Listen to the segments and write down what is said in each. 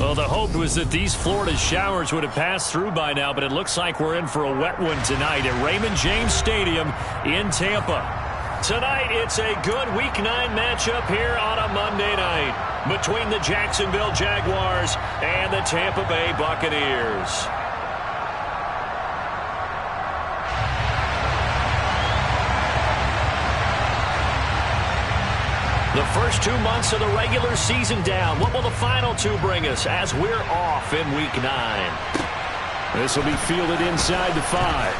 Well, the hope was that these Florida showers would have passed through by now, but it looks like we're in for a wet one tonight at Raymond James Stadium in Tampa. Tonight, it's a good Week 9 matchup here on a Monday night between the Jacksonville Jaguars and the Tampa Bay Buccaneers. The first 2 months of the regular season down. What will the final 2 bring us as we're off in Week 9? This will be fielded inside the 5.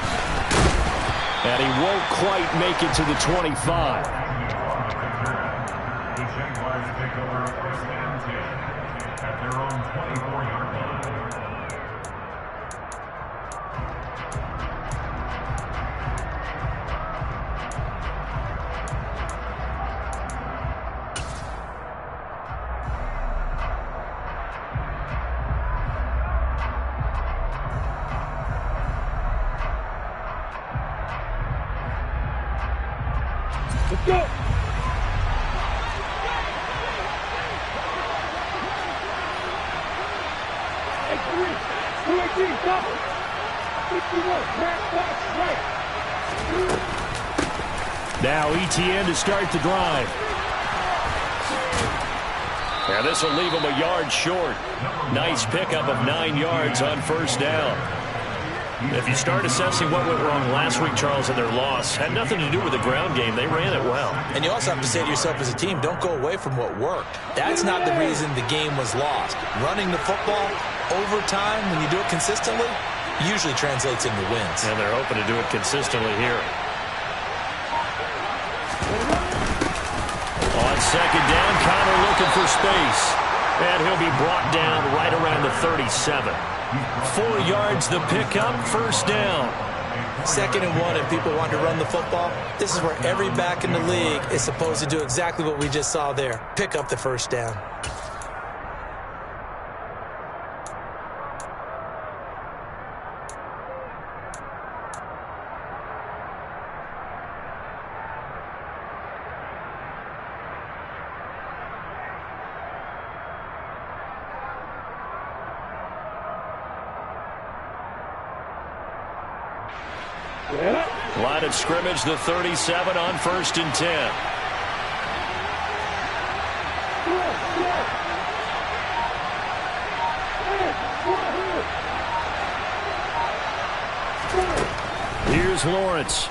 And he won't quite make it to the 25. The Jaguars take over first and 10 at their own 24-yard line. Let's go. Now ETN to start the drive. Now this will leave him a yard short. Nice pickup of 9 yards on first down. If you start assessing what went wrong last week, Charles, in their loss, had nothing to do with the ground game. They ran it well. And you also have to say to yourself as a team, don't go away from what worked. That's not the reason the game was lost. Running the football over time, when you do it consistently, usually translates into wins. And they're hoping to do it consistently here. On second down, Connor looking for space. And he'll be brought down right around the 37. 4 yards the pickup, first down. 2nd and 1, and people want to run the football. This is where every back in the league is supposed to do exactly what we just saw there. Pick up the first down. Line of scrimmage, the 37 on 1st and 10. Here's Lawrence.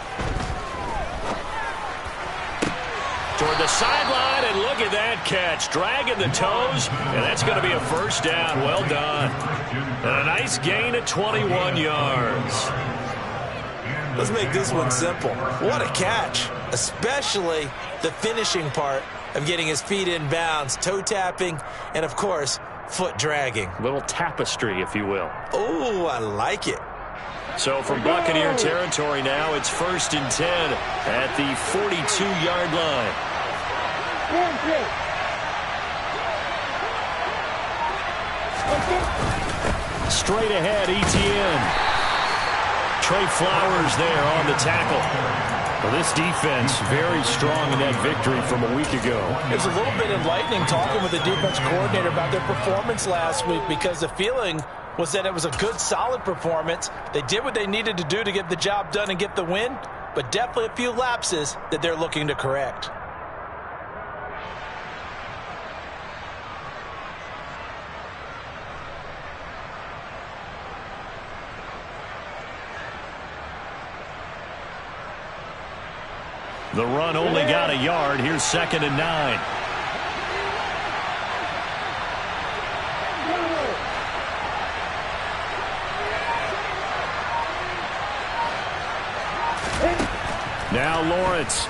Toward the sideline, and look at that catch. Dragging the toes, and that's going to be a first down. Well done. And a nice gain at 21 yards. Let's make this one simple. What a catch, especially the finishing part of getting his feet in bounds, toe tapping, and, of course, foot dragging. Little tapestry, if you will. Oh, I like it. So from Buccaneer territory now, it's 1st and 10 at the 42-yard line. Straight ahead, ETN. Trey Flowers there on the tackle. Well, this defense very strong in that victory from a week ago. It was a little bit enlightening talking with the defense coordinator about their performance last week, because the feeling was that it was a good, solid performance. They did what they needed to do to get the job done and get the win, but definitely a few lapses that they're looking to correct. The run only got a yard. Here's 2nd and 9. Now Lawrence.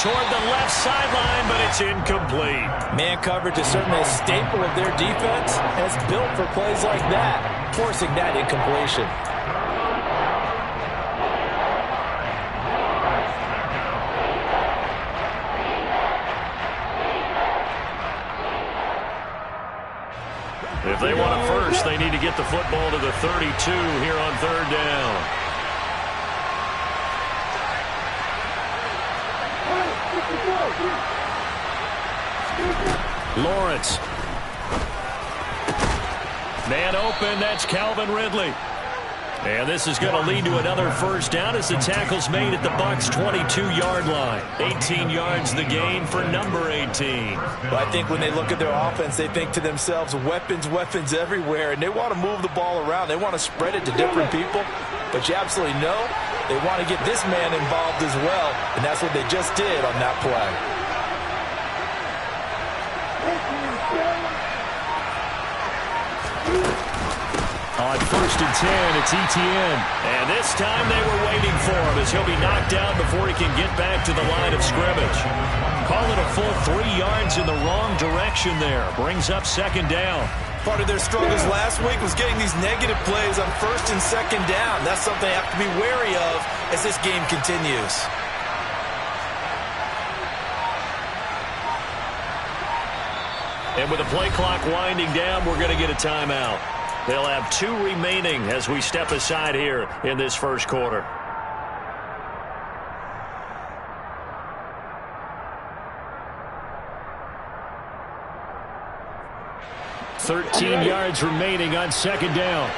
Toward the left sideline, but it's incomplete. Man coverage is certainly a staple of their defense, and it's built for plays like that, forcing that incompletion. If they want a first, they need to get the football to the 32 here on 3rd down. Lawrence. Man open, that's Calvin Ridley. And this is going to lead to another first down as the tackle's made at the Bucs' 22-yard line. 18 yards the gain for number 18. Well, I think when they look at their offense, they think to themselves, weapons, weapons everywhere, and they want to move the ball around. They want to spread it to different people, but you absolutely know they want to get this man involved as well, and that's what they just did on that play. On 1st and 10, it's Etienne. And this time they were waiting for him as he'll be knocked down before he can get back to the line of scrimmage. Call it a full 3 yards in the wrong direction there. Brings up 2nd down. Part of their struggles last week was getting these negative plays on 1st and 2nd down. That's something they have to be wary of as this game continues. And with the play clock winding down, we're going to get a timeout. They'll have 2 remaining as we step aside here in this first quarter. "13 yards remaining on 2nd down.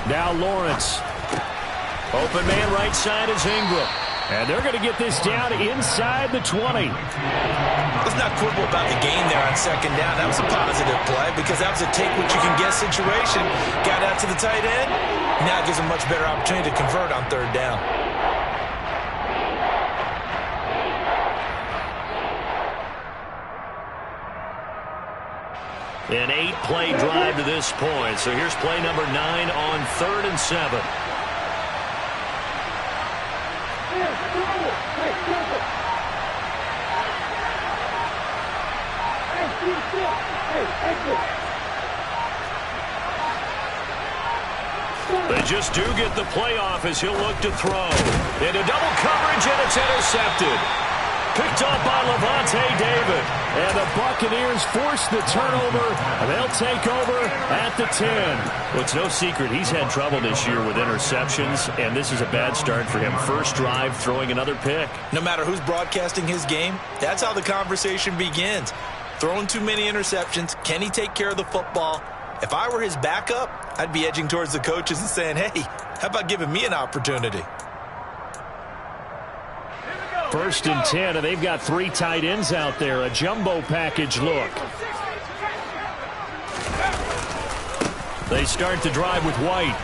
Now Lawrence. Open man right side is Ingram. And they're going to get this down inside the 20. Let's not quibble about the gain there on 2nd down. That was a positive play because that was a take-what-you-can-get situation. Got out to the tight end. Now it gives them much better opportunity to convert on 3rd down. An 8-play drive to this point. So here's play number 9 on 3rd and 7. They just do get the play off as he'll look to throw. Into double coverage, and it's intercepted. Picked up by Levante David. And the Buccaneers force the turnover. They'll take over at the 10. Well, it's no secret he's had trouble this year with interceptions, and this is a bad start for him. First drive, throwing another pick. No matter who's broadcasting his game, that's how the conversation begins. Throwing too many interceptions. Can he take care of the football? If I were his backup, I'd be edging towards the coaches and saying, hey, how about giving me an opportunity? 1st and 10, and they've got 3 tight ends out there. A jumbo package look. They start the drive with White.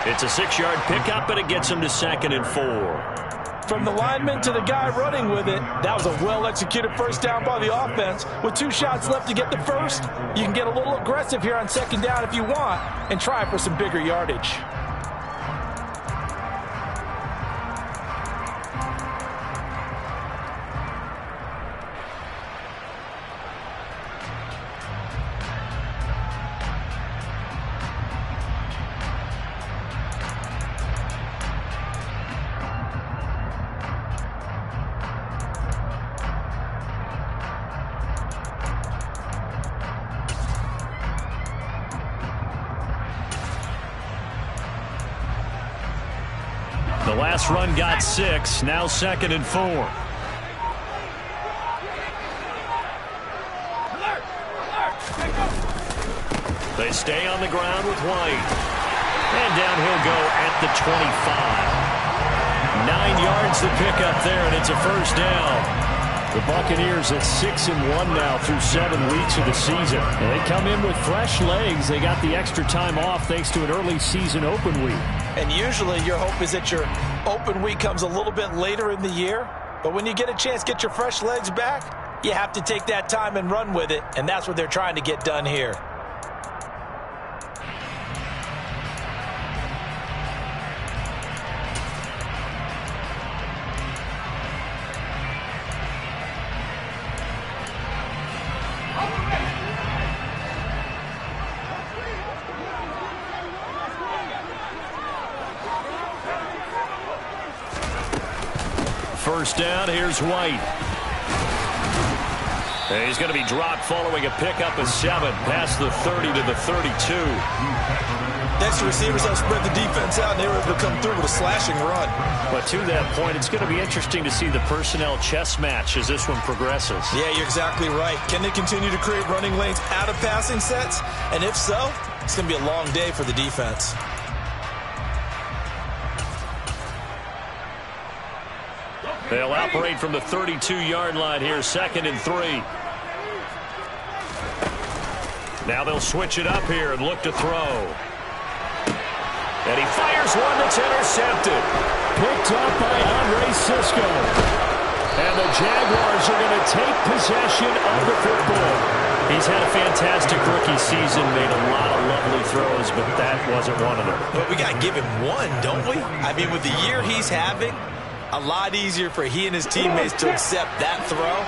It's a 6-yard pickup, but it gets them to 2nd and 4. From the lineman to the guy running with it, that was a well-executed first down by the offense. With 2 shots left to get the first, you can get a little aggressive here on 2nd down if you want and try for some bigger yardage. The last run got 6, now 2nd and 4. They stay on the ground with White. And down he'll go at the 25. 9 yards to pick up there, and it's a first down. The Buccaneers at 6-1 now through 7 weeks of the season. And they come in with fresh legs. They got the extra time off thanks to an early season open week. And usually your hope is that your open week comes a little bit later in the year. But when you get a chance to get your fresh legs back, you have to take that time and run with it. And that's what they're trying to get done here. First down, here's White. And he's going to be dropped following a pickup of 7 past the 30 to the 32. Next, receivers help spread the defense out, and they were able to come through with a slashing run. But to that point, it's going to be interesting to see the personnel chess match as this one progresses. Yeah, you're exactly right. Can they continue to create running lanes out of passing sets? And if so, it's going to be a long day for the defense. They'll operate from the 32-yard line here, 2nd and 3. Now they'll switch it up here and look to throw. And he fires one that's intercepted. Picked up by Andre Sisco. And the Jaguars are going to take possession of the football. He's had a fantastic rookie season, made a lot of lovely throws, but that wasn't one of them. But we got to give him one, don't we? I mean, with the year he's having, a lot easier for he and his teammates to accept that throw,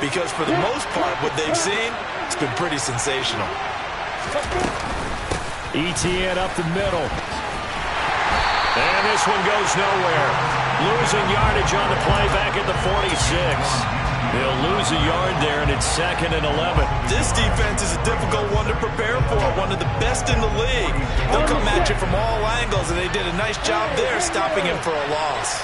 because for the most part, what they've seen, it's been pretty sensational. ETN up the middle. And this one goes nowhere. Losing yardage on the play back at the 46. They'll lose a yard there, and it's 2nd and 11. This defense is a difficult one to prepare for, one of the best in the league. They'll come at you from all angles, and they did a nice job there stopping him for a loss.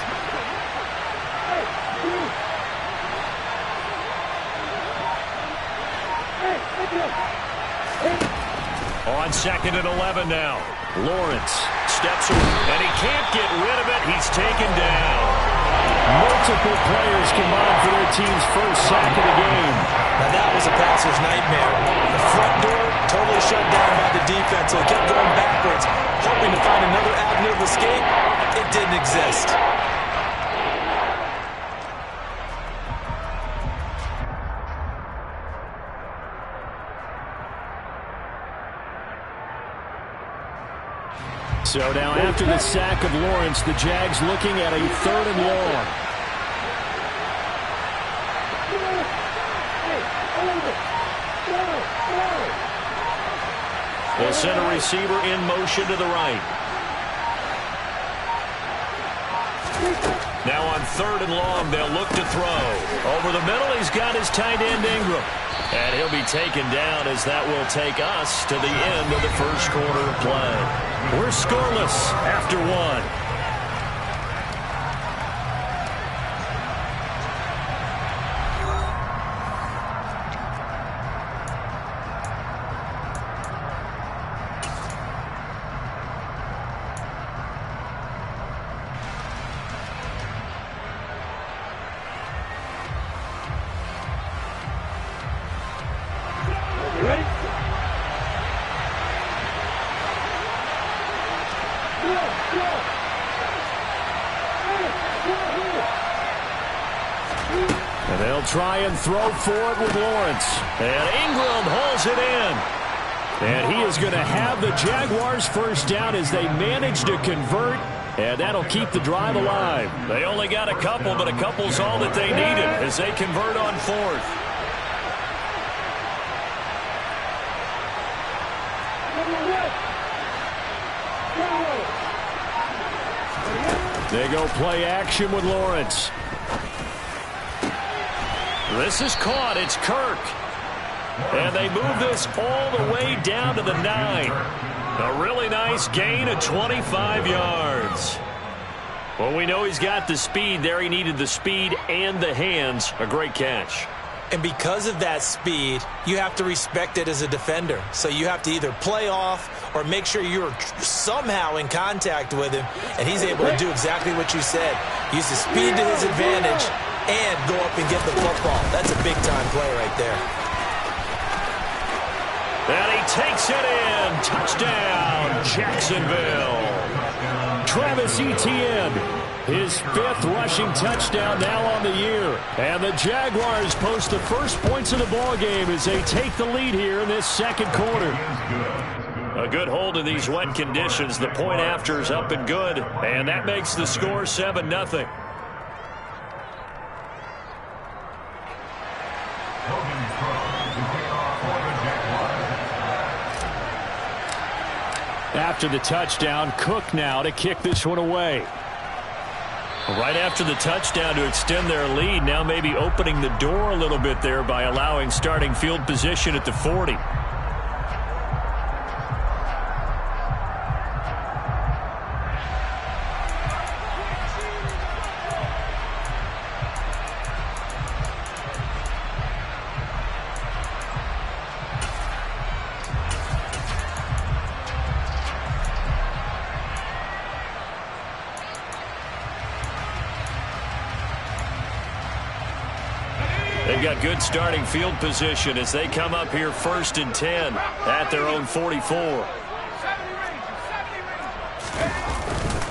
On 2nd and 11 now. Lawrence steps away, and he can't get rid of it. He's taken down. Multiple players combined for their team's first sack of the game. Now that was a passer's nightmare. The front door totally shut down by the defense, so he kept going backwards, hoping to find another avenue of escape. It didn't exist. So now after the sack of Lawrence, the Jags looking at a 3rd and long. They'll send a receiver in motion to the right. Now on 3rd and long, they'll look to throw. Over the middle, he's got his tight end Ingram. And he'll be taken down as that will take us to the end of the first quarter of play. We're scoreless after 1. And they'll try and throw for it with Lawrence. And Ingram hauls it in. And he is going to have the Jaguars first down as they manage to convert. And that'll keep the drive alive. They only got a couple, but a couple's all that they needed as they convert on 4th. They go play action with Lawrence. This is caught. It's Kirk. And they move this all the way down to the 9. A really nice gain of 25 yards. Well, we know he's got the speed there. He needed the speed and the hands. A great catch. And because of that speed, you have to respect it as a defender. So you have to either play off or make sure you're somehow in contact with him. And he's able to do exactly what you said. Use the speed to his advantage and go up and get the football. That's a big-time play right there. And he takes it in. Touchdown, Jacksonville. Travis Etienne, his 5th rushing touchdown now on the year. And the Jaguars post the first points of the ballgame as they take the lead here in this second quarter. A good hold in these wet conditions. The point after is up and good. And that makes the score 7-0. After the touchdown, Cook now to kick this one away. Right after the touchdown to extend their lead, now maybe opening the door a little bit there by allowing starting field position at the 40. They've got good starting field position as they come up here 1st and 10 at their own 44.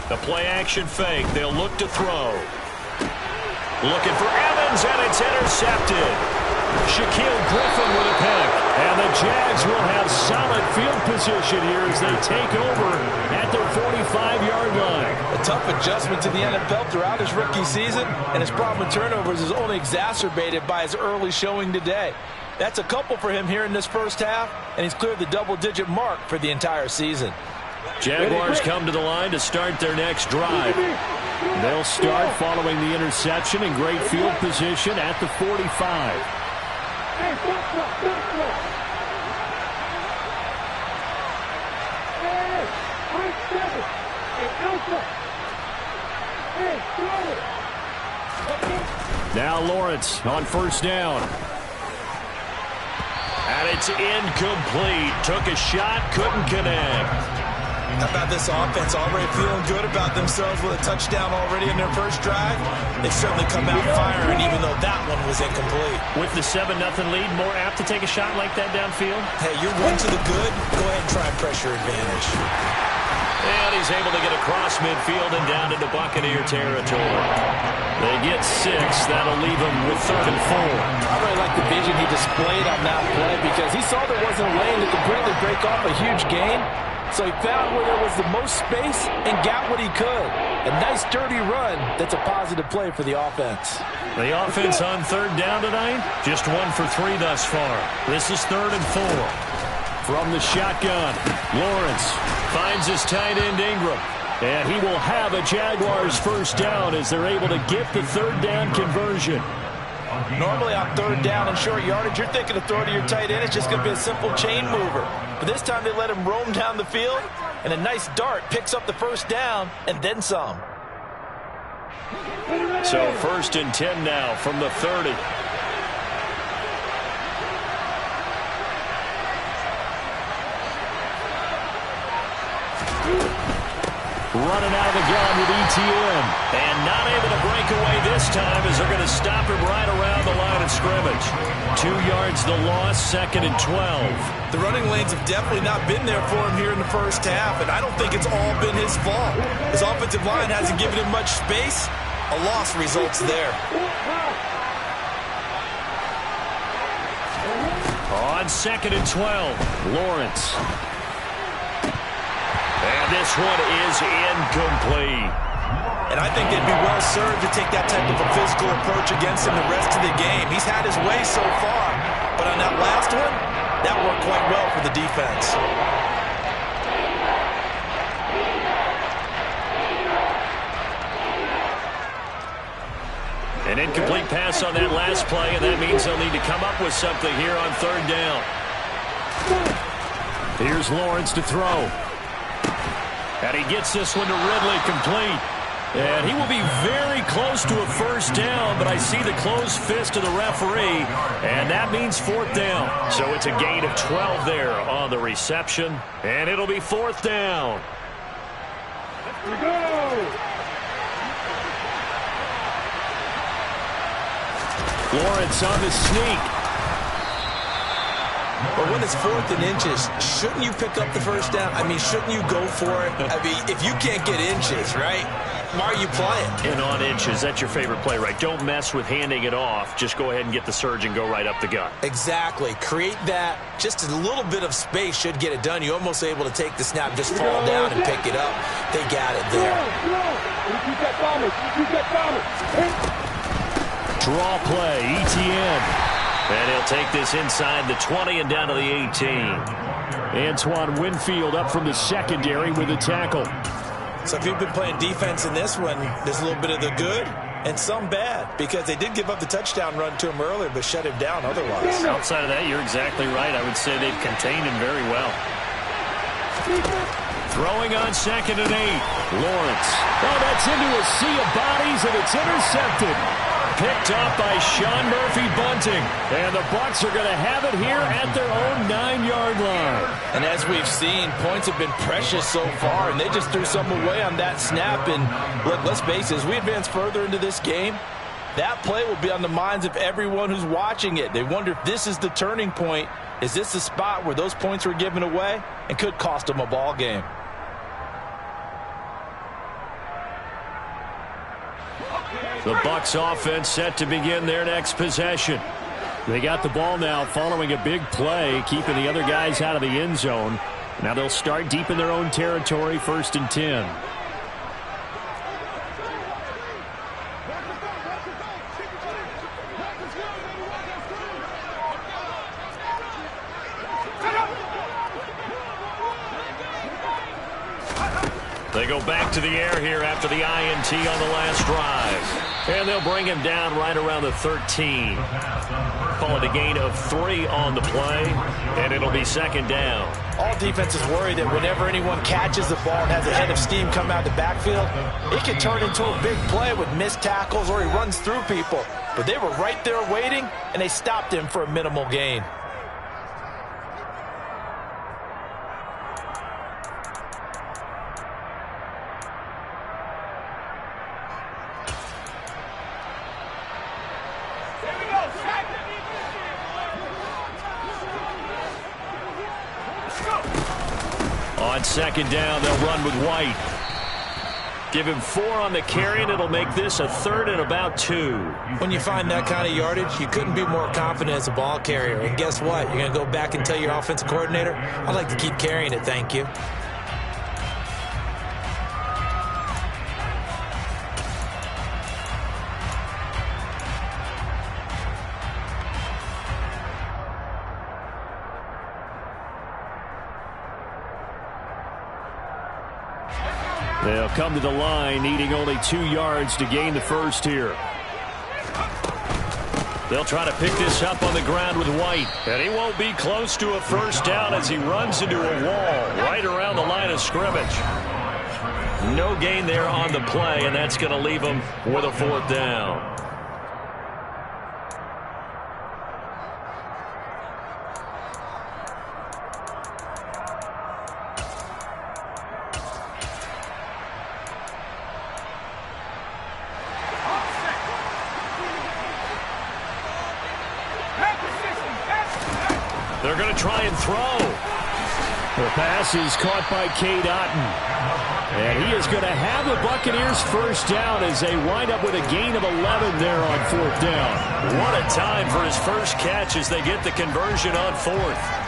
The play-action fake. They'll look to throw. Looking for Evans, and it's intercepted. Shaquille Griffin with a pick. And the Jags will have solid field position here as they take over at their 45-yard line. A tough adjustment to the NFL throughout his rookie season, and his problem with turnovers is only exacerbated by his early showing today. That's a couple for him here in this first half, and he's cleared the double-digit mark for the entire season. Jaguars come to the line to start their next drive. They'll start following the interception in great field position at the 45. Now Lawrence on 1st down. And it's incomplete. Took a shot, couldn't connect. How about this offense already feeling good about themselves with a touchdown already in their first drive? They've certainly come out firing, even though that one was incomplete. With the 7-0 lead, more apt to take a shot like that downfield? Hey, you're one to the good. Go ahead and try pressure advantage. And he's able to get across midfield and down into Buccaneer territory. They get 6. That'll leave them with 3rd and 4. I really like the vision he displayed on that play because he saw there wasn't a lane to completely break off a huge gain. So he found where there was the most space and got what he could. A nice, dirty run that's a positive play for the offense. The offense on 3rd down tonight, just 1 for 3 thus far. This is 3rd and 4. From the shotgun, Lawrence Finds his tight end Ingram. And he will have a Jaguars 1st down as they're able to get the 3rd down conversion. Normally on 3rd down and short yardage, you're thinking to throw to your tight end. It's just going to be a simple chain mover. But this time they let him roam down the field, and a nice dart picks up the 1st down and then some. So 1st and 10 now from the 30. Running out of the gun with ETN. And not able to break away this time as they're going to stop him right around the line of scrimmage. 2 yards the loss, 2nd and 12. The running lanes have definitely not been there for him here in the first half, and I don't think it's all been his fault. His offensive line hasn't given him much space. A loss results there. On 2nd and 12, Lawrence. And this one is incomplete. And I think they'd be well served to take that type of a physical approach against him the rest of the game. He's had his way so far, but on that last one, that worked quite well for the defense. An incomplete pass on that last play, and that means they'll need to come up with something here on 3rd down. Here's Lawrence to throw. And he gets this one to Ridley complete. And he will be very close to a 1st down, but I see the closed fist of the referee, and that means 4th down. So it's a gain of 12 there on the reception, and it'll be 4th down. Let's go! Lawrence on the sneak. But when it's 4th and inches, shouldn't you pick up the 1st down? I mean, shouldn't you go for it? I mean, if you can't get inches, right, why are you playing? And on inches, that's your favorite play, right? Don't mess with handing it off. Just go ahead and get the surge and go right up the gut. Exactly. Create that. Just a little bit of space should get it done. You're almost able to take the snap, just fall down and pick it up. They got it there. Draw play, ETN. And he'll take this inside the 20 and down to the 18. Antoine Winfield up from the secondary with a tackle. So if you've been playing defense in this one, there's a little bit of the good and some bad, because they did give up the touchdown run to him earlier, but shut him down otherwise. Outside of that, you're exactly right. I would say they've contained him very well. Throwing on 2nd and 8. Lawrence. Oh, that's into a sea of bodies, and it's intercepted. Picked off by Sean Murphy Bunting. And the Bucs are going to have it here at their own 9-yard line. And as we've seen, points have been precious so far, and they just threw some away on that snap. And look, let's face it, as we advance further into this game, that play will be on the minds of everyone who's watching it. They wonder if this is the turning point. Is this the spot where those points were given away and could cost them a ball game? The Bucs offense set to begin their next possession. They got the ball now following a big play, keeping the other guys out of the end zone. Now they'll start deep in their own territory, 1st and 10. They go back to the air here after the INT on the last drive. And they'll bring him down right around the 13. Call it a gain of 3 on the play, and it'll be 2nd down. All defenses worry that whenever anyone catches the ball and has a head of steam come out of the backfield, it can turn into a big play with missed tackles or he runs through people. But they were right there waiting, and they stopped him for a minimal gain. On 2nd down, they'll run with White. Give him 4 on the carry, and it'll make this a 3rd and about 2. When you find that kind of yardage, you couldn't be more confident as a ball carrier. And guess what? You're going to go back and tell your offensive coordinator, I'd like to keep carrying it, thank you. They'll come to the line, needing only 2 yards to gain the first here. They'll try to pick this up on the ground with White. And he won't be close to a 1st down as he runs into a wall right around the line of scrimmage. No gain there on the play, and that's going to leave him with a 4th down. They're going to try and throw. The pass is caught by Cade Otton. And he is going to have the Buccaneers 1st down as they wind up with a gain of 11 there on 4th down. What a time for his first catch as they get the conversion on 4th.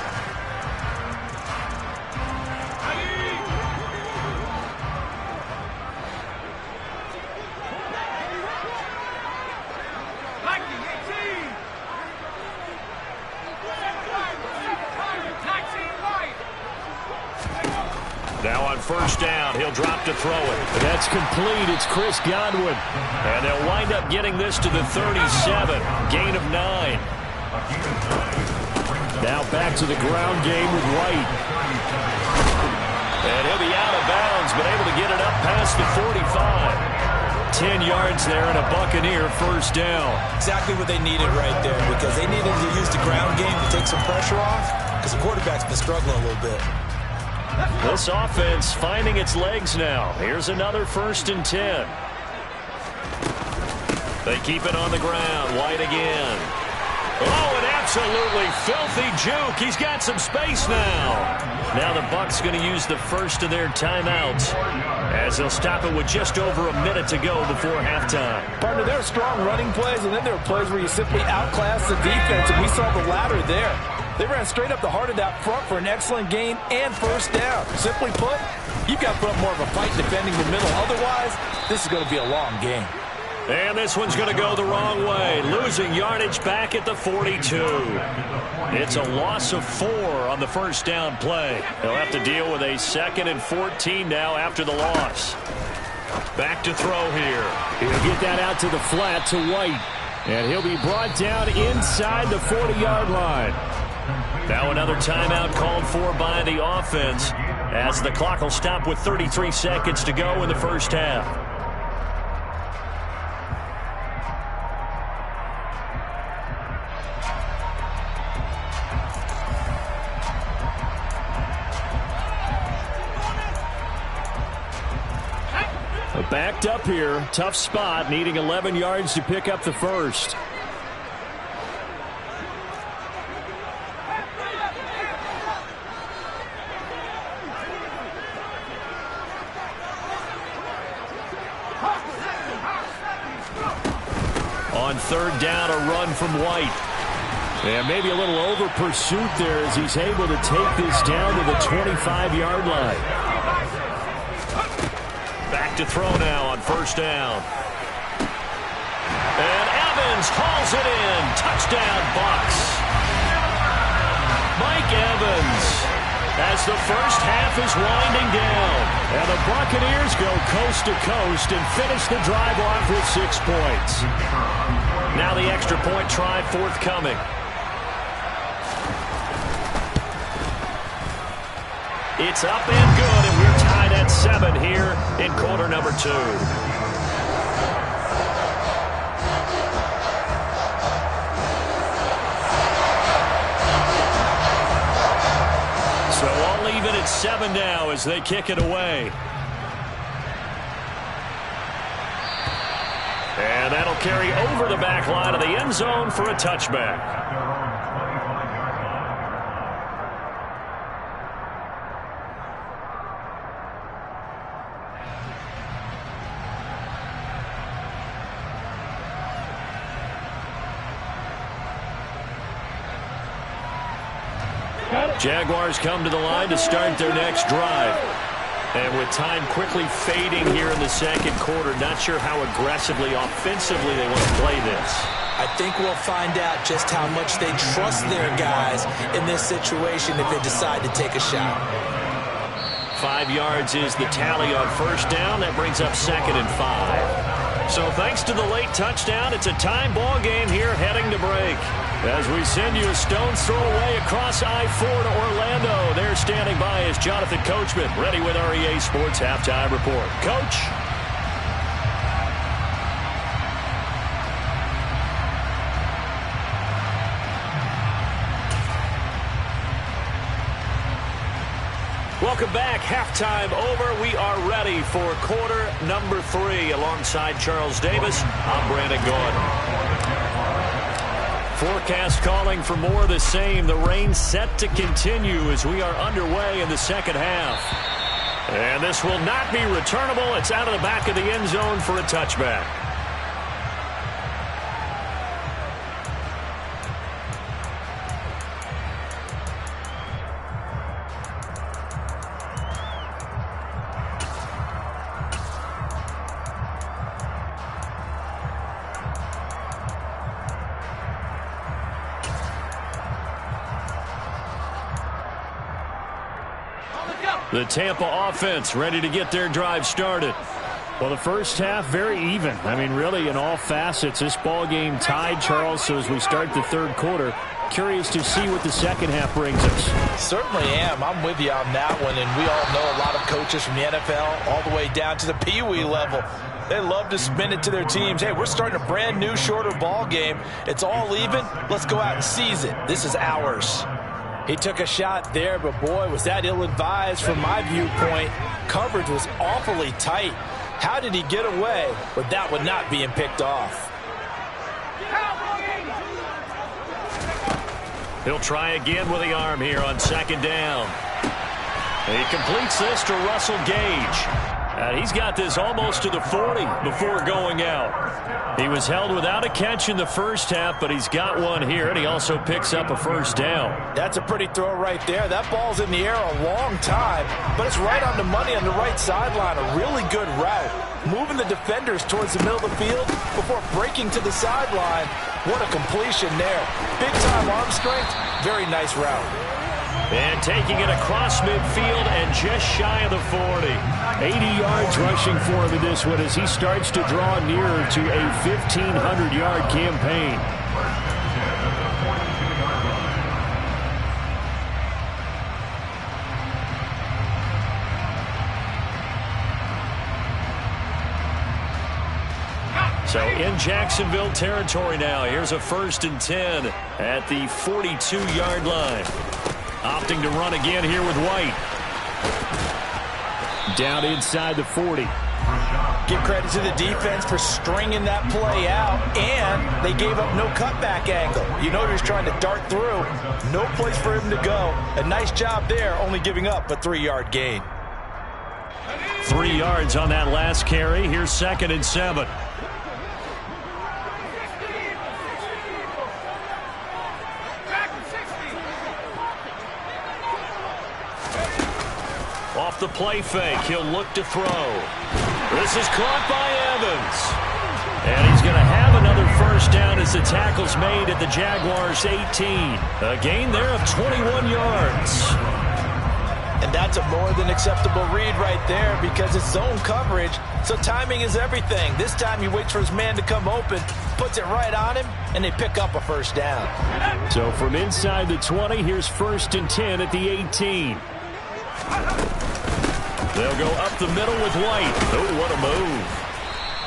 Now on 1st down, he'll drop to throw it. That's complete. It's Chris Godwin. And they'll wind up getting this to the 37. Gain of 9. Now back to the ground game with White. And he'll be out of bounds, but able to get it up past the 45. 10 yards there and a Buccaneer 1st down. Exactly what they needed right there, because they needed to use the ground game to take some pressure off, because the quarterback's been struggling a little bit. This offense finding its legs now. Here's another 1st and 10. They keep it on the ground. White again. Oh, an absolutely filthy juke. He's got some space now. Now the Bucs going to use the first of their timeouts as they'll stop it with just over a minute to go before halftime. Partner, there are strong running plays, and then there are plays where you simply outclass the defense, and we saw the latter there. They ran straight up the heart of that front for an excellent gain and 1st down. Simply put, you've got to put up more of a fight defending the middle. Otherwise, this is going to be a long game. And this one's going to go the wrong way, losing yardage back at the 42. It's a loss of 4 on the first down play. They'll have to deal with a 2nd and 14 now after the loss. Back to throw here. He'll get that out to the flat to White. And he'll be brought down inside the 40-yard line. Now another timeout called for by the offense as the clock will stop with 33 seconds to go in the first half. Backed up here, tough spot, needing 11 yards to pick up the first. On 3rd down, a run from White. And maybe a little over pursuit there as he's able to take this down to the 25-yard line. Back to throw now on 1st down. And Evans hauls it in. Touchdown, Bucs. Mike Evans as the first half is winding down. And the Buccaneers go coast to coast and finish the drive off with 6 points. Now the extra point try forthcoming. It's up and good, and we're tied at 7 here in quarter number 2. So all even at 7 now as they kick it away. And that'll carry over the back line of the end zone for a touchback. Jaguars come to the line to start their next drive. And with time quickly fading here in the second quarter, not sure how aggressively, offensively they want to play this. I think we'll find out just how much they trust their guys in this situation if they decide to take a shot. 5 yards is the tally on 1st down. That brings up 2nd and 5. So thanks to the late touchdown, it's a time ball game here heading to break. As we send you a stone's throw away across I-4 to Orlando. There standing by is Jonathan Coachman, ready with our EA Sports Halftime Report. Coach. Welcome back. Halftime over. We are ready for quarter number 3. Alongside Charles Davis, I'm Brandon Gaudin. Forecast calling for more of the same. The rain set to continue as we are underway in the second half. And this will not be returnable. It's out of the back of the end zone for a touchback. The Tampa offense ready to get their drive started. Well, the first half very even. I mean, really in all facets, this ball game tied, Charles. So as we start the third quarter, curious to see what the second half brings us. Certainly am. I'm with you on that one. And we all know a lot of coaches from the NFL all the way down to the Pee-wee level. They love to spin it to their teams. Hey, we're starting a brand new, shorter ball game. It's all even. Let's go out and seize it. This is ours. He took a shot there, but boy, was that ill-advised from my viewpoint. Coverage was awfully tight. How did he get away with that one not being picked off? He'll try again with the arm here on 2nd down. He completes this to Russell Gage. And he's got this almost to the 40 before going out. He was held without a catch in the first half, but he's got one here, and he also picks up a first down. That's a pretty throw right there. That ball's in the air a long time, but it's right on the money on the right sideline. A really good route. Moving the defenders towards the middle of the field before breaking to the sideline. What a completion there. Big-time arm strength. Very nice route. And taking it across midfield and just shy of the 40. 80 yards rushing for him in this one as he starts to draw nearer to a 1,500-yard campaign. So in Jacksonville territory now. Here's a 1st and 10 at the 42-yard line. Opting to run again here with White. Down inside the 40. Give credit to the defense for stringing that play out, and they gave up no cutback angle. You know he's trying to dart through. No place for him to go. A nice job there, only giving up a 3-yard gain. 3 yards on that last carry. Here's 2nd and 7. Off the play fake, he'll look to throw. This is caught by Evans. And he's going to have another first down as the tackle's made at the Jaguars' 18. A gain there of 21 yards. And that's a more than acceptable read right there because it's zone coverage, so timing is everything. This time he waits for his man to come open, puts it right on him, and they pick up a first down. So from inside the 20, here's 1st and 10 at the 18. They'll go up the middle with White. Oh, what a move.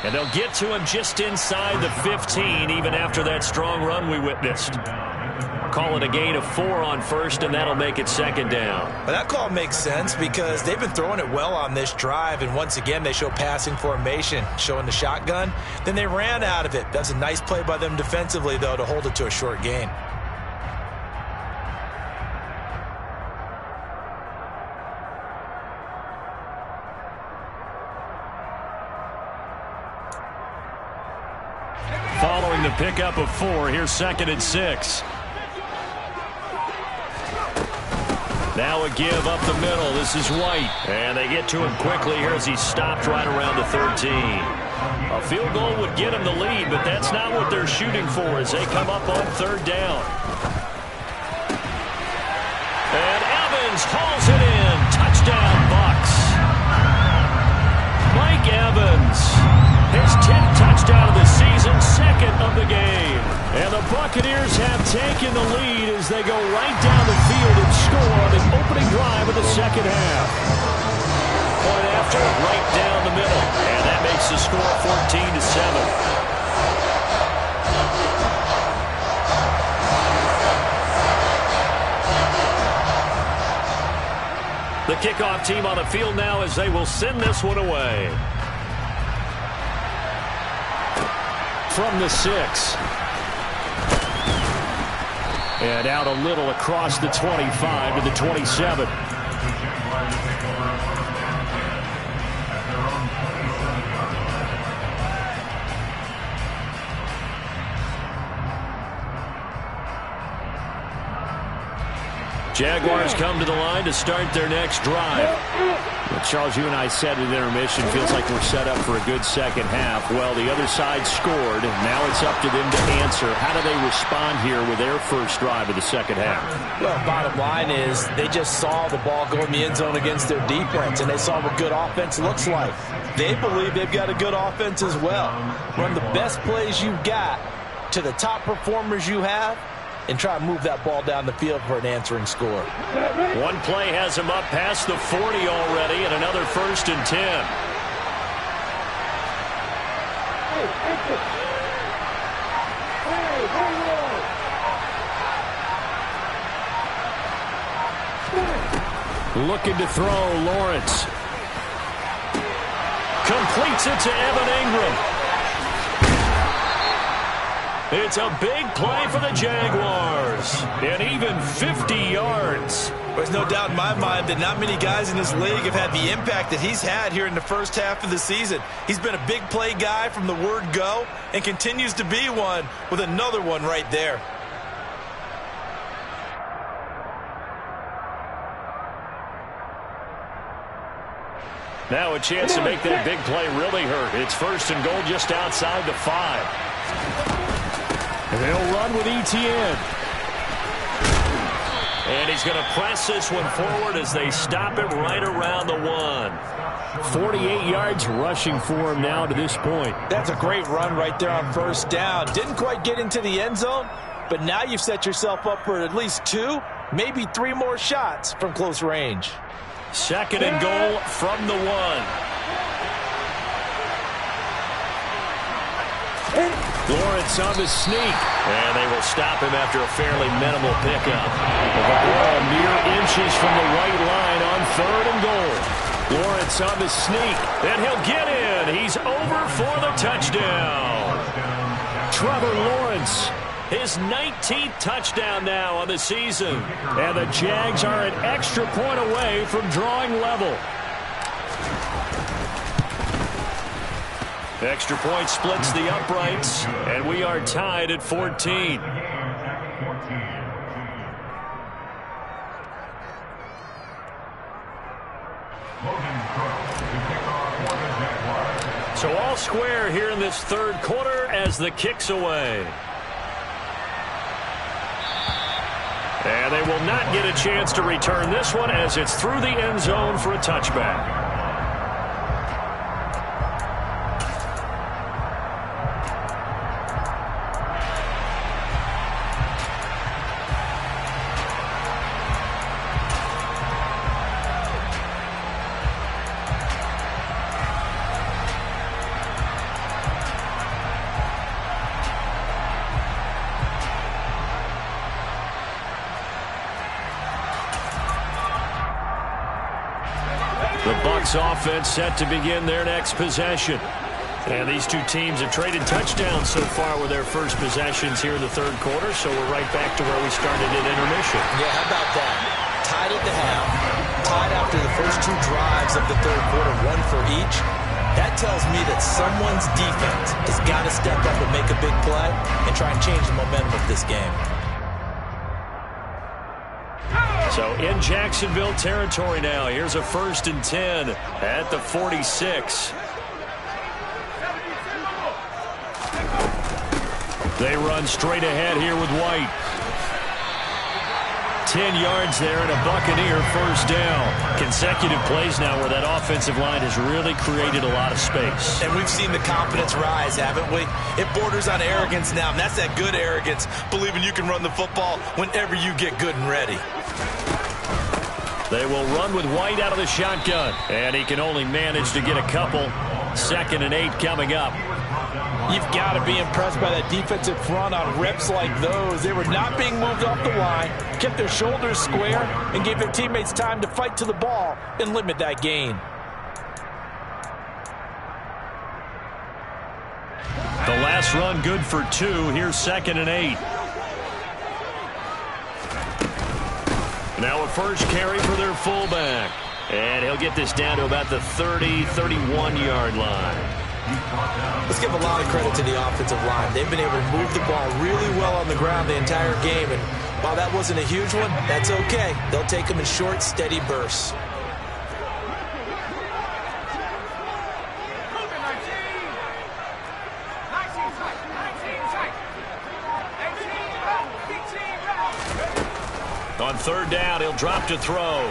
And they'll get to him just inside the 15, even after that strong run we witnessed. Calling a gain of 4 on 1st, and that'll make it 2nd down. But that call makes sense because they've been throwing it well on this drive, and once again they show passing formation, showing the shotgun. Then they ran out of it. That's a nice play by them defensively, though, to hold it to a short gain. Following the pickup of 4, here's 2nd and 6. Now a give up the middle. This is White. And they get to him quickly here as he's stopped right around the 13. A field goal would get him the lead, but that's not what they're shooting for as they come up on 3rd down. And Evans hauls it in. Touchdown, Bucs. Mike Evans, his 10th touchdown of the season, 2nd of the game. And the Buccaneers have taken the lead as they go right down the field and score on the opening drive of the 2nd half. Point after, right down the middle. And that makes the score 14-7. The kickoff team on the field now as they will send this one away. From the 6. And out a little across the 25 to the 27. Jaguars come to the line to start their next drive. Well, Charles, you and I said at intermission, feels like we're set up for a good 2nd half. Well, the other side scored. Now it's up to them to answer. How do they respond here with their first drive of the 2nd half? Well, bottom line is they just saw the ball go in the end zone against their defense, and they saw what good offense looks like. They believe they've got a good offense as well. Run the best plays you've got to the top performers you have, and try to move that ball down the field for an answering score. One play has him up past the 40 already, and another 1st and 10. Looking to throw, Lawrence. Completes it to Evan Ingram. It's a big play for the Jaguars. And even 50 yards. There's no doubt in my mind that not many guys in this league have had the impact that he's had here in the first half of the season. He's been a big play guy from the word go and continues to be one with another one right there. Now a chance to make that big play really hurt. It's 1st and goal just outside the 5. And they'll run with Etienne. And he's going to press this one forward as they stop it right around the 1. 48 yards rushing for him now to this point. That's a great run right there on 1st down. Didn't quite get into the end zone, but now you've set yourself up for at least 2, maybe 3 more shots from close range. 2nd and goal from the 1. Lawrence on the sneak. And they will stop him after a fairly minimal pickup. The ball mere inches from the right line on 3rd and goal. Lawrence on the sneak. And he'll get in. He's over for the touchdown. Trevor Lawrence. His 19th touchdown now on the season. And the Jags are an extra point away from drawing level. Extra point splits the uprights, and we are tied at 14. So all square here in this 3rd quarter as the kick's away. And they will not get a chance to return this one as it's through the end zone for a touchback. The Bucs offense set to begin their next possession. And these two teams have traded touchdowns so far with their first possessions here in the 3rd quarter, so we're right back to where we started at intermission. Yeah, how about that? Tied at the half, tied after the first 2 drives of the 3rd quarter, 1 for each. That tells me that someone's defense has got to step up and make a big play and try and change the momentum of this game. So in Jacksonville territory now, here's a 1st and 10 at the 46. They run straight ahead here with White. 10 yards there and a Buccaneer 1st down. Consecutive plays now where that offensive line has really created a lot of space. And we've seen the confidence rise, haven't we? It borders on arrogance now, and that's that good arrogance, believing you can run the football whenever you get good and ready. They will run with White out of the shotgun, and he can only manage to get a couple. 2nd and 8 coming up. You've got to be impressed by that defensive front on reps like those. They were not being moved off the line, kept their shoulders square, and gave their teammates time to fight to the ball and limit that gain. The last run good for 2. Here's 2nd and 8. Now a first carry for their fullback. And he'll get this down to about the 30, 31-yard line. Let's give a lot of credit to the offensive line. They've been able to move the ball really well on the ground the entire game. And while that wasn't a huge one, that's okay. They'll take them in short, steady bursts. On 3rd down, he'll drop to throw.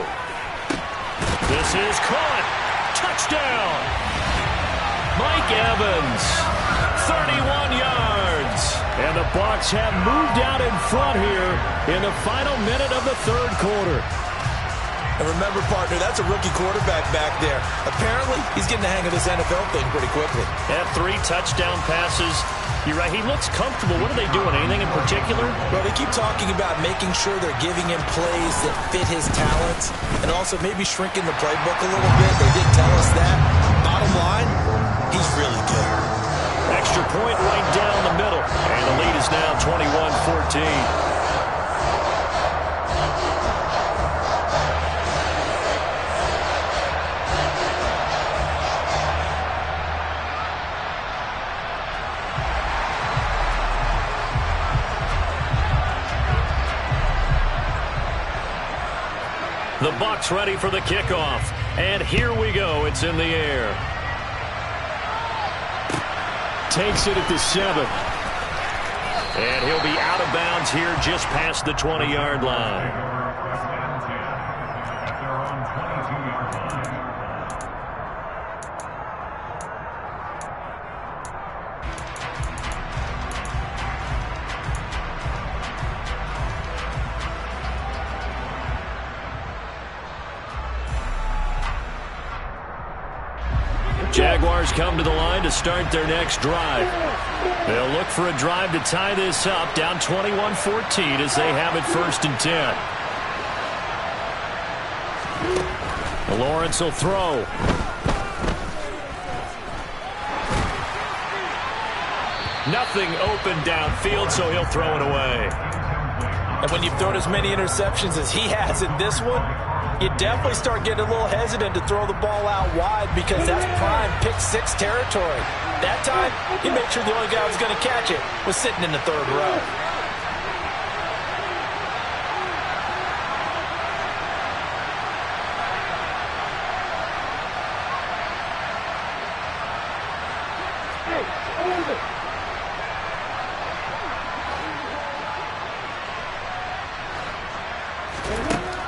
This is caught. Touchdown. Mike Evans, 31 yards. And the Bucs have moved out in front here in the final minute of the 3rd quarter. And remember, partner, that's a rookie quarterback back there. Apparently, he's getting the hang of this NFL thing pretty quickly. Have 3 touchdown passes. You're right, he looks comfortable. What are they doing? Anything in particular? Well, they keep talking about making sure they're giving him plays that fit his talents and also maybe shrinking the playbook a little bit. They did tell us that. Bottom line, he's really good. Extra extra point right down the middle. And the lead is now 21-14. The Bucs ready for the kickoff. And here we go. It's in the air. Takes it at the 7. And he'll be out of bounds here just past the 20-yard line. At their own 22-yard line. Jaguars come to the line to start their next drive. They'll look for a drive to tie this up, down 21-14 as they have it 1st and 10. Lawrence will throw. Nothing open downfield, so he'll throw it away. And when you've thrown as many interceptions as he has in this one, you definitely start getting a little hesitant to throw the ball out wide because that's prime pick-6 territory. That time, he made sure the only guy who was going to catch it was sitting in the 3rd row.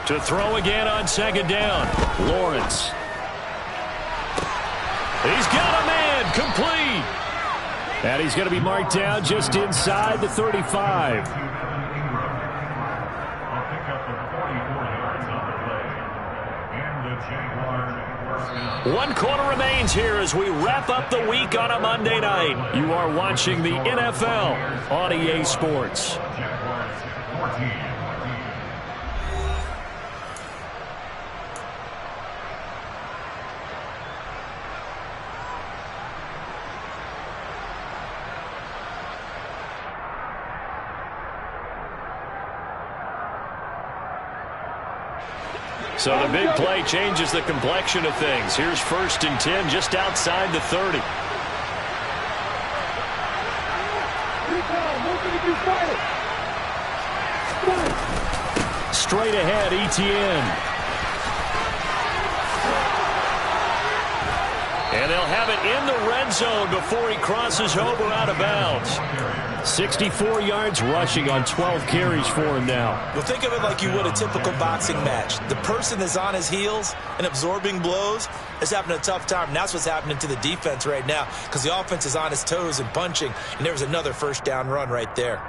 To throw again on 2nd down. Lawrence. He's got a man. Complete. And he's going to be marked down just inside the 35. One quarter remains here as we wrap up the week on a Monday night. You are watching the NFL on EA Sports. So the big play changes the complexion of things. Here's 1st and 10 just outside the 30. Straight ahead, Etienne. And they'll have it in the red zone before he crosses over out of bounds. 64 yards rushing on 12 carries for him now. Well, think of it like you would a typical boxing match. The person that's on his heels and absorbing blows is having a tough time. And that's what's happening to the defense right now because the offense is on his toes and punching. And there was another 1st down run right there.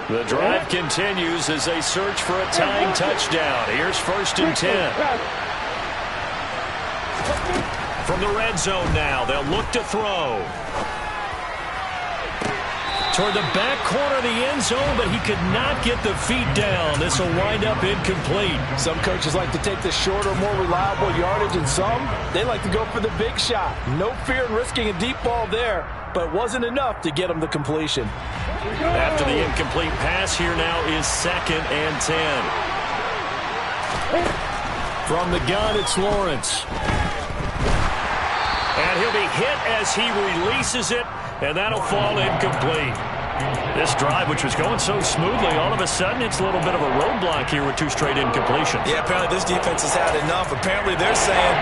The drive continues as they search for a tying touchdown. Here's 1st and 10. From the red zone now, they'll look to throw. Toward the back corner of the end zone, but he could not get the feet down. This will wind up incomplete. Some coaches like to take the shorter, more reliable yardage, and some, they like to go for the big shot. No fear in risking a deep ball there, but it wasn't enough to get him the completion. After the incomplete pass, here now is 2nd and 10. From the gun, it's Lawrence. And he'll be hit as he releases it, and that'll fall incomplete. This drive, which was going so smoothly, all of a sudden it's a little bit of a roadblock here with 2 straight incompletions. Yeah, apparently this defense has had enough. Apparently they're saying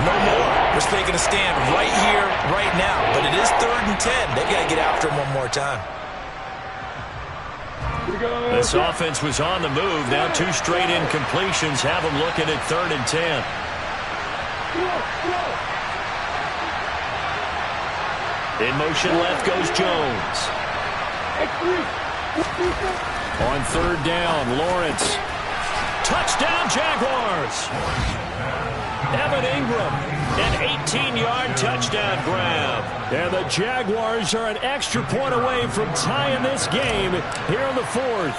no more. We're taking a stand right here, right now. But it is 3rd and 10. They've got to get after him one more time. This offense was on the move. Now 2 straight incompletions have them looking at 3rd and 10. In motion left goes Jones. On 3rd down, Lawrence. Touchdown, Jaguars. Evan Ingram, an 18-yard touchdown grab. And the Jaguars are an extra point away from tying this game here in the 4th.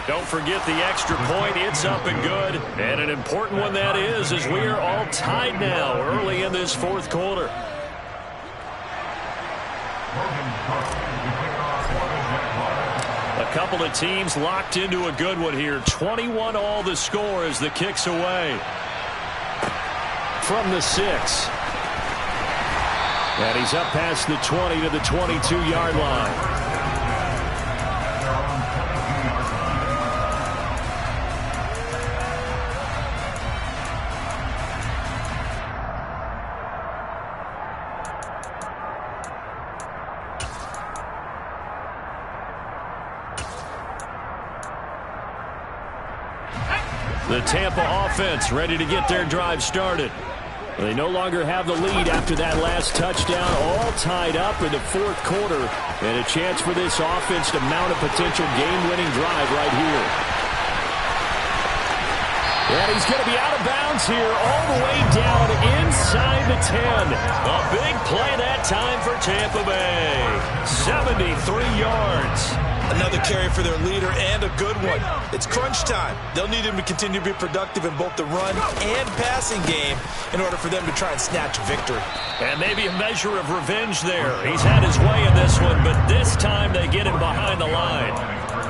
Don't forget the extra point. It's up and good. And an important one that is, as we are all tied now early in this fourth quarter. A couple of teams locked into a good one here. 21-all the score as the kick's away. From the 6. And he's up past the 20 to the 22-yard line. The Tampa offense ready to get their drive started. They no longer have the lead after that last touchdown, all tied up in the fourth quarter, and a chance for this offense to mount a potential game-winning drive right here. And he's going to be out of bounds here all the way down inside the 10. A big play that time for Tampa Bay. 73 yards. Another carry for their leader and a good one. It's crunch time. They'll need him to continue to be productive in both the run and passing game in order for them to try and snatch victory. And maybe a measure of revenge there. He's had his way in this one, but this time they get him behind the line.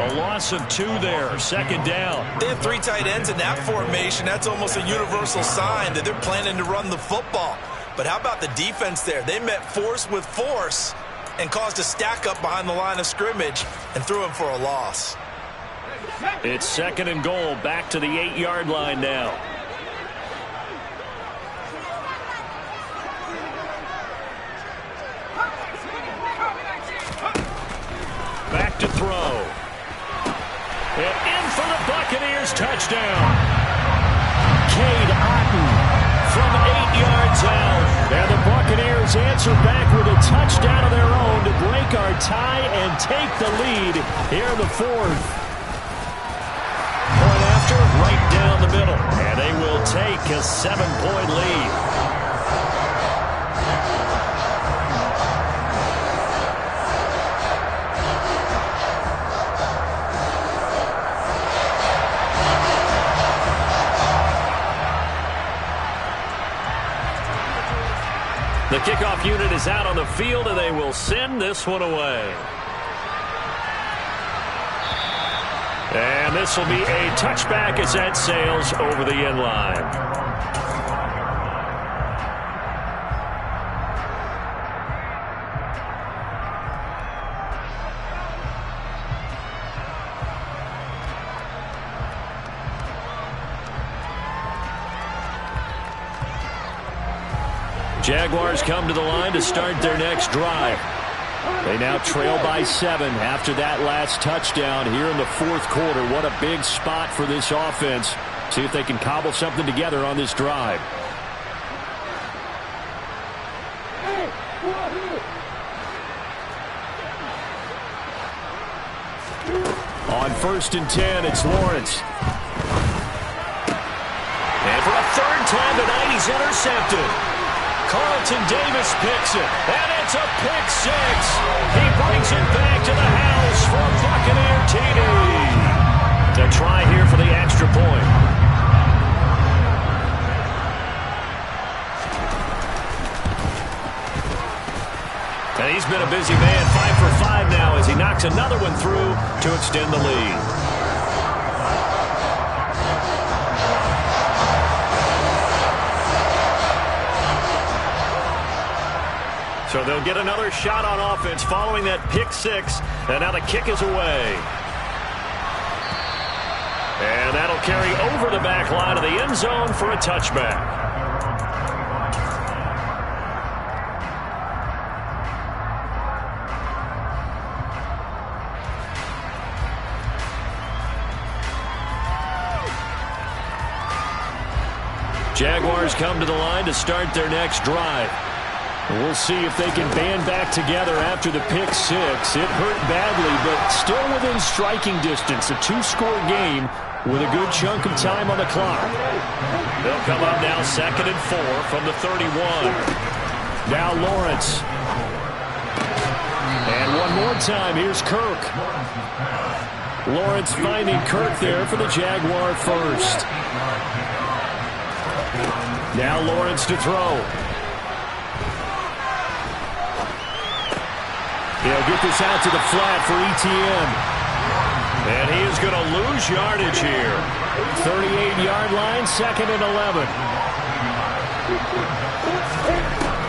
A loss of 2 there, second down. They have 3 tight ends in that formation. That's almost a universal sign that they're planning to run the football. But how about the defense there? They met force with force and caused a stack up behind the line of scrimmage and threw him for a loss. It's second and goal, back to the 8-yard line now. Back to throw. And in for the Buccaneers, touchdown. Cade Otton from 8 yards out. And the Buccaneers answer back with a touchdown of their own to break our tie and take the lead here in the fourth. Point after, right down the middle. And they will take a 7-point lead. The kickoff unit is out on the field, and they will send this one away. And this will be a touchback as that sails over the end line. Jaguars come to the line to start their next drive. They now trail by 7 after that last touchdown here in the fourth quarter. What a big spot for this offense. See if they can cobble something together on this drive. On 1st and 10, it's Lawrence. And for a third time tonight, he's intercepted. Carlton Davis picks it, and it's a pick 6. He brings it back to the house for a Buccaneer TD. To try here for the extra point. And he's been a busy man, 5 for 5 now as he knocks another one through to extend the lead. So they'll get another shot on offense following that pick 6. And now the kick is away. And that'll carry over the back line of the end zone for a touchback. Jaguars come to the line to start their next drive. We'll see if they can band back together after the pick 6. It hurt badly, but still within striking distance. A 2-score game with a good chunk of time on the clock. They'll come up now 2nd and 4 from the 31. Now Lawrence. And one more time, here's Kirk. Lawrence finding Kirk there for the Jaguar first. Now Lawrence to throw. He'll get this out to the flat for ETN. And he is going to lose yardage here. 38-yard line, 2nd and 11.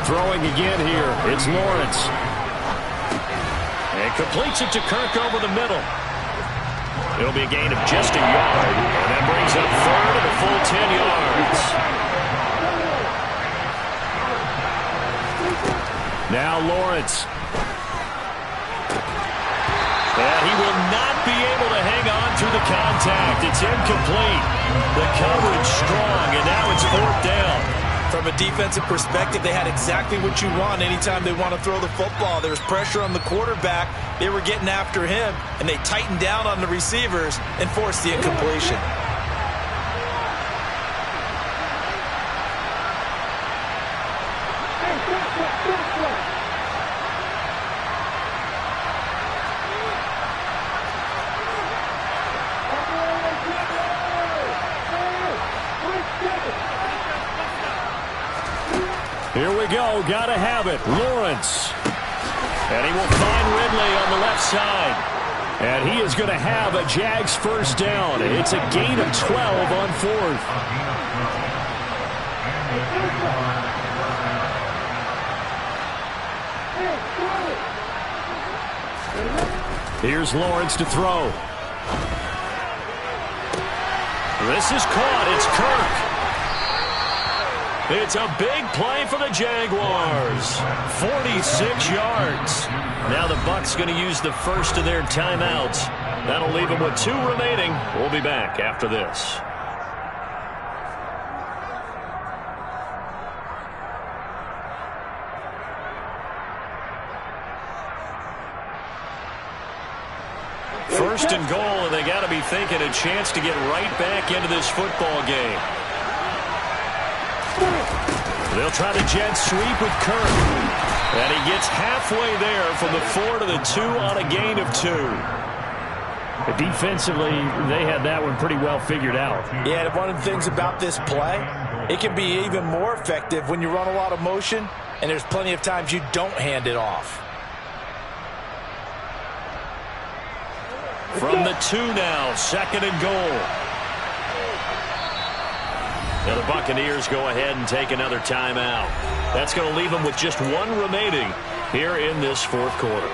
Throwing again here. It's Lawrence. And completes it to Kirk over the middle. It'll be a gain of just a yard. And that brings up 3rd and a full 10 yards. Now Lawrence. And he will not be able to hang on through the contact. It's incomplete. The coverage strong, and now it's 4th down. From a defensive perspective, they had exactly what you want anytime they want to throw the football. There was pressure on the quarterback. They were getting after him, and they tightened down on the receivers and forced the incompletion. Here we go. Gotta have it. Lawrence. And he will find Ridley on the left side. And he is going to have a Jags first down. It's a gain of 12 on 4th. Here's Lawrence to throw. This is caught. It's Kirk. It's a big play for the Jaguars. 46 yards. Now the Bucs going to use the first of their timeouts. That'll leave them with 2 remaining. We'll be back after this. First and goal, and they got to be thinking a chance to get right back into this football game. They'll try the jet sweep with Kirk. And he gets halfway there from the 4 to the 2 on a gain of 2. Defensively, they had that one pretty well figured out. Yeah, one of the things about this play, it can be even more effective when you run a lot of motion, and there's plenty of times you don't hand it off. From the 2 now, 2nd and goal. Now the Buccaneers go ahead and take another timeout. That's going to leave them with just 1 remaining here in this 4th quarter.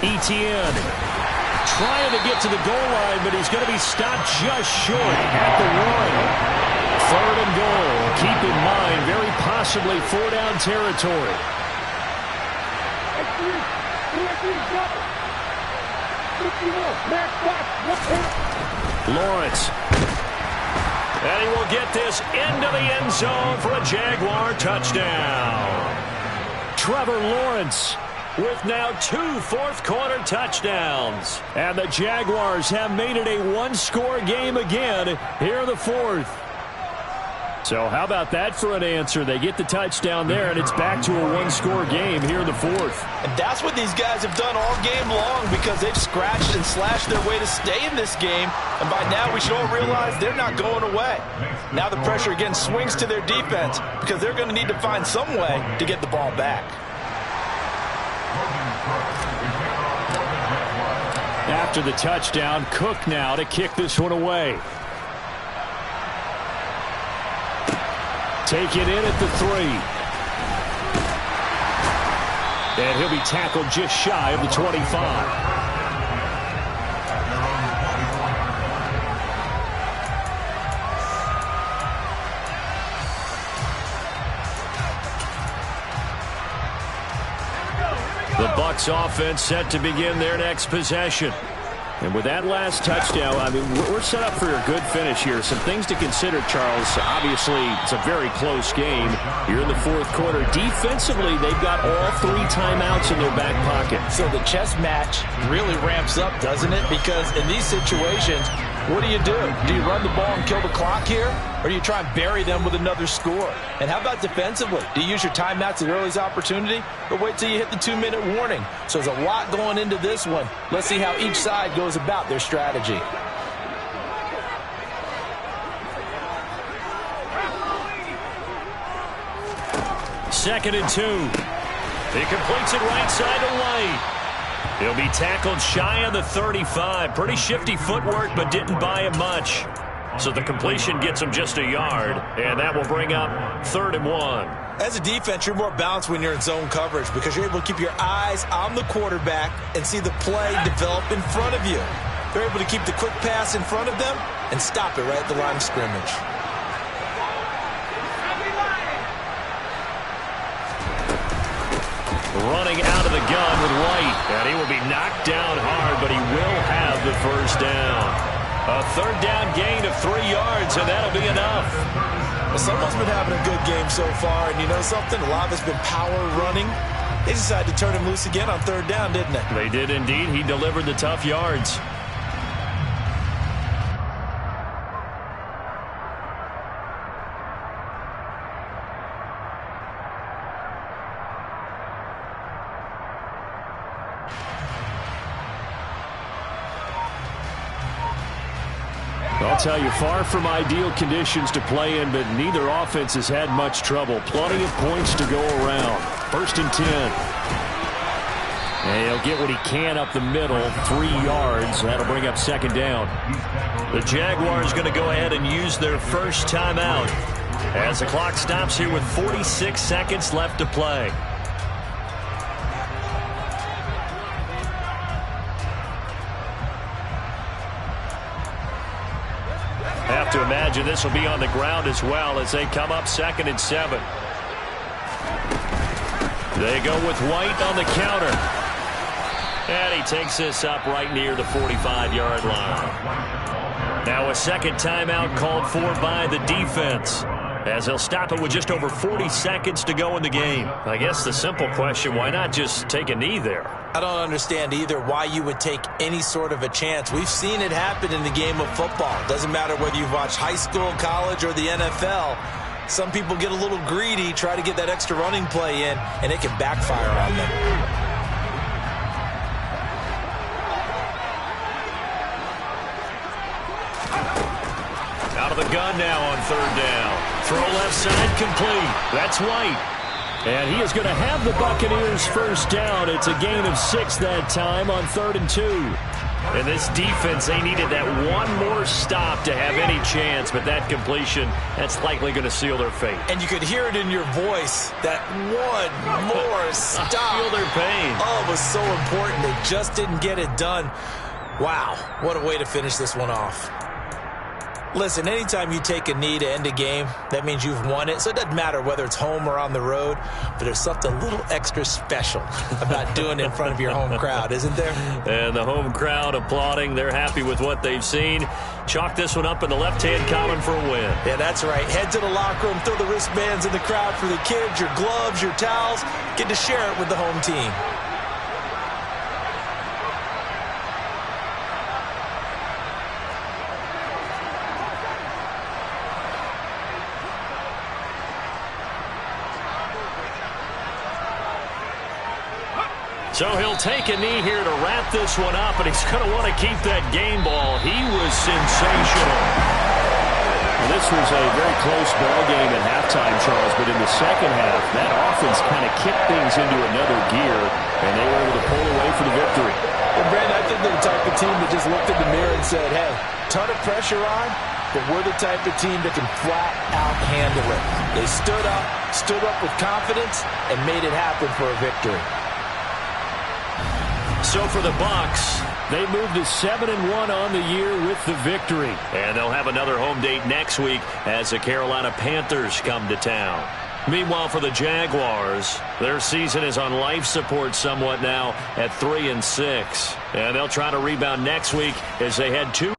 ETN trying to get to the goal line, but he's going to be stopped just short at the 1. 3rd and goal. Keep in mind, very possibly 4-down territory. Lawrence. And he will get this into the end zone for a Jaguar touchdown. Trevor Lawrence with now 2 fourth-quarter touchdowns. And the Jaguars have made it a 1-score game again here in the 4th. So how about that for an answer? They get the touchdown there, and it's back to a 1-score game here in the 4th. And that's what these guys have done all game long, because they've scratched and slashed their way to stay in this game. And by now we should all realize they're not going away. Now the pressure again swings to their defense, because they're going to need to find some way to get the ball back. After the touchdown, Cook now to kick this one away. Take it in at the 3. And he'll be tackled just shy of the 25. The Bucs offense set to begin their next possession. And with that last touchdown, I mean, we're set up for a good finish here. Some things to consider, Charles. Obviously, it's a very close game. You're in the 4th quarter. Defensively, they've got all 3 timeouts in their back pocket. So the chess match really ramps up, doesn't it? Because in these situations, What do? Do you run the ball and kill the clock here? Or do you try and bury them with another score? And how about defensively? Do you use your timeouts at earliest opportunity? Or wait till you hit the 2-minute warning? So there's a lot going into this one. Let's see how each side goes about their strategy. Second and 2. He completes it right side to White. He'll be tackled shy of the 35. Pretty shifty footwork, but didn't buy him much. So the completion gets him just a yard, and that will bring up 3rd and 1. As a defense, you're more balanced when you're in zone coverage because you're able to keep your eyes on the quarterback and see the play develop in front of you. They're able to keep the quick pass in front of them and stop it right at the line of scrimmage. Running out of the gun with White, and he will be knocked down hard, but he will have the first down. A 3rd down gain of 3 yards, and that'll be enough. Well, someone's been having a good game so far, and you know something? A lot of it's been power running. They decided to turn him loose again on 3rd down, didn't they? They did indeed. He delivered the tough yards. I'll tell you, far from ideal conditions to play in, but neither offense has had much trouble. Plenty of points to go around. 1st and 10. And he'll get what he can up the middle, 3 yards. That'll bring up 2nd down. The Jaguars going to go ahead and use their first timeout as the clock stops here with 46 seconds left to play. Have to imagine this will be on the ground as well as they come up 2nd and 7. They go with White on the counter. And he takes this up right near the 45-yard line. Now a second timeout called for by the defense, as they'll stop it with just over 40 seconds to go in the game. I guess the simple question, why not just take a knee there? I don't understand either why you would take any sort of a chance. We've seen it happen in the game of football. Doesn't matter whether you've watched high school, college, or the NFL. Some people get a little greedy, try to get that extra running play in, and it can backfire on them. Out of the gun now on 3rd down. Throw left side complete. That's White. And he is going to have the Buccaneers first down. It's a gain of 6 that time on 3rd and 2. And this defense, they needed that one more stop to have any chance, but that completion, that's likely going to seal their fate. And you could hear it in your voice, that one more stop. I feel their pain. Oh, it was so important. They just didn't get it done. Wow, what a way to finish this one off. Listen, anytime you take a knee to end a game, that means you've won it. So it doesn't matter whether it's home or on the road, but there's something a little extra special about doing it in front of your home crowd, isn't there? And the home crowd applauding. They're happy with what they've seen. Chalk this one up in the left-hand column for a win. Yeah, that's right. Head to the locker room, throw the wristbands in the crowd for the kids, your gloves, your towels. Get to share it with the home team. So he'll take a knee here to wrap this one up, and he's going to want to keep that game ball. He was sensational. Well, this was a very close ball game at halftime, Charles, but in the second half, that offense kind of kicked things into another gear, and they were able to pull away for the victory. Well, Brandon, I think they're the type of team that just looked in the mirror and said, hey, ton of pressure on, but we're the type of team that can flat out handle it. They stood up with confidence, and made it happen for a victory. So for the Bucs, they moved to 7-1 on the year with the victory. And they'll have another home date next week as the Carolina Panthers come to town. Meanwhile, for the Jaguars, their season is on life support somewhat now at 3-6. And they'll try to rebound next week as they head to